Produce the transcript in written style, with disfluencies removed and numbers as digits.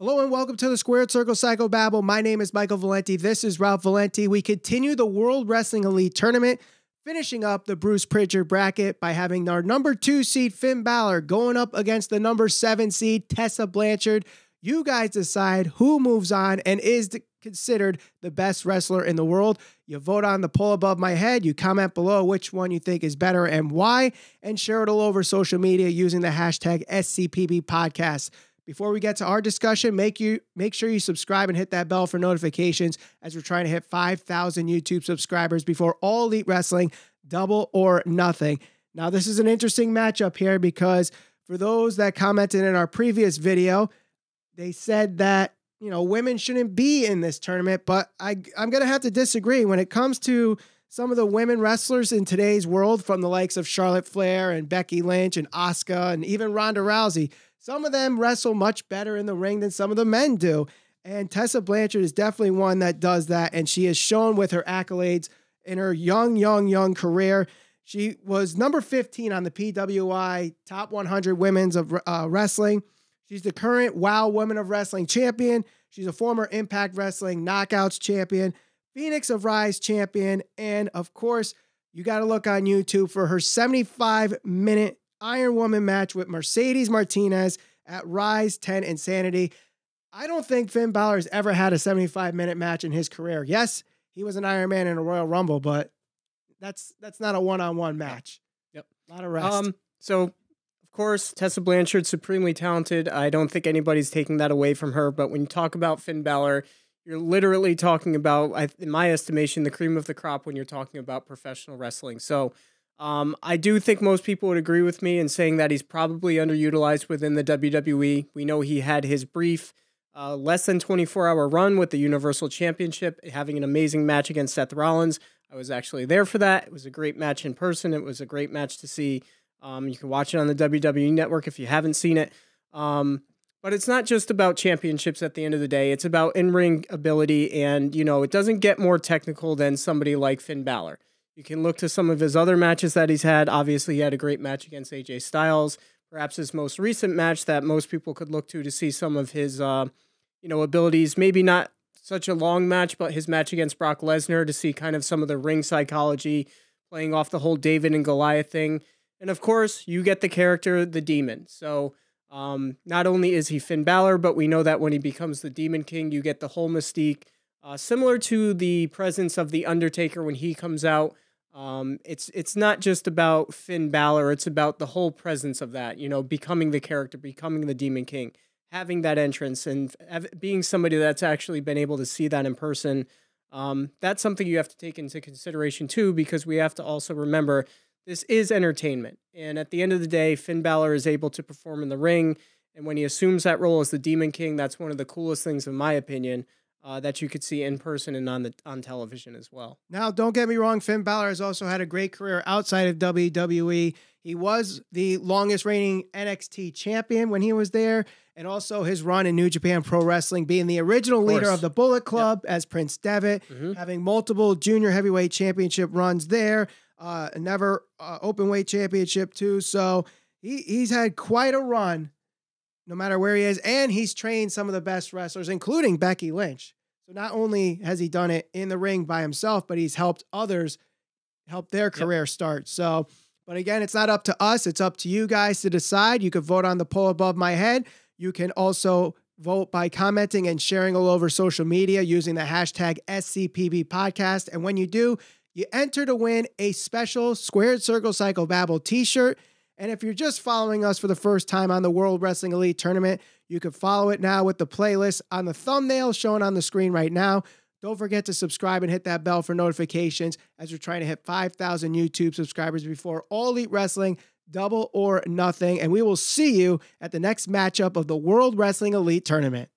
Hello and welcome to the Squared Circle Psychobabble. My name is Michael Valenti. This is Ralph Valenti. We continue the World Wrestling Elite Tournament, finishing up the Bruce Prichard bracket by having our number 2 seed Finn Balor going up against the number 7 seed Tessa Blanchard. You guys decide who moves on and is considered the best wrestler in the world. You vote on the poll above my head. You comment below which one you think is better and why, and share it all over social media using the hashtag SCPB podcast. Before we get to our discussion, make sure you subscribe and hit that bell for notifications as we're trying to hit 5,000 YouTube subscribers before All Elite Wrestling, Double or Nothing. Now, this is an interesting matchup here because for those that commented in our previous video, they said that, women shouldn't be in this tournament, but I'm going to have to disagree. When it comes to some of the women wrestlers in today's world, from the likes of Charlotte Flair and Becky Lynch and Asuka and even Ronda Rousey, some of them wrestle much better in the ring than some of the men do. And Tessa Blanchard is definitely one that does that. And she has shown with her accolades in her young career. She was number 15 on the PWI Top 100 Women's of Wrestling. She's the current WOW Women of Wrestling champion. She's a former Impact Wrestling Knockouts champion, Phoenix of Rise champion. And of course, you got to look on YouTube for her 75-minute Iron Woman match with Mercedes Martinez at Rise 10 Insanity. I don't think Finn Balor has ever had a 75-minute match in his career. Yes, he was an Iron Man in a Royal Rumble, but that's not a one-on-one match. Yep. A lot of rest. So, of course, Tessa Blanchard, supremely talented. I don't think anybody's taking that away from her, but when you talk about Finn Balor, you're literally talking about, in my estimation, the cream of the crop when you're talking about professional wrestling. So, I do think most people would agree with me in saying that he's probably underutilized within the WWE. We know he had his brief, less than 24-hour run with the Universal Championship, having an amazing match against Seth Rollins. I was actually there for that. It was a great match in person. It was a great match to see. You can watch it on the WWE Network if you haven't seen it. But it's not just about championships at the end of the day. It's about in-ring ability, and, it doesn't get more technical than somebody like Finn Balor. You can look to some of his other matches that he's had. Obviously, he had a great match against AJ Styles. Perhaps his most recent match that most people could look to see some of his, abilities. Maybe not such a long match, but his match against Brock Lesnar to see kind of some of the ring psychology, playing off the whole David and Goliath thing. And of course, you get the character, the Demon. So not only is he Finn Balor, but we know that when he becomes the Demon King, you get the whole mystique. Similar to the presence of The Undertaker when he comes out. It's not just about Finn Balor, it's about the whole presence of that, becoming the character, becoming the Demon King, having that entrance, and being somebody that's actually been able to see that in person. That's something you have to take into consideration too, because we have to also remember this is entertainment. And at the end of the day, Finn Balor is able to perform in the ring. And when he assumes that role as the Demon King, that's one of the coolest things, in my opinion, that you could see in person and on television as well. Now, don't get me wrong, Finn Balor has also had a great career outside of WWE. He was the longest reigning NXT champion when he was there, and also his run in New Japan Pro Wrestling, being the original leader of the Bullet Club as Prince Devitt, having multiple junior heavyweight championship runs there, never openweight championship too. So he's had quite a run, no matter where he is, and he's trained some of the best wrestlers, including Becky Lynch. So not only has he done it in the ring by himself, but he's helped others help their career start. So, but again, it's not up to us. It's up to you guys to decide. You can vote on the poll above my head. You can also vote by commenting and sharing all over social media using the hashtag SCPB podcast. And when you do, you enter to win a special Squared Circle Psychobabble t-shirt. And if you're just following us for the first time on the World Wrestling Elite Tournament, you can follow it now with the playlist on the thumbnail shown on the screen right now. Don't forget to subscribe and hit that bell for notifications as we're trying to hit 5,000 YouTube subscribers before All Elite Wrestling, Double or Nothing. And we will see you at the next matchup of the World Wrestling Elite Tournament.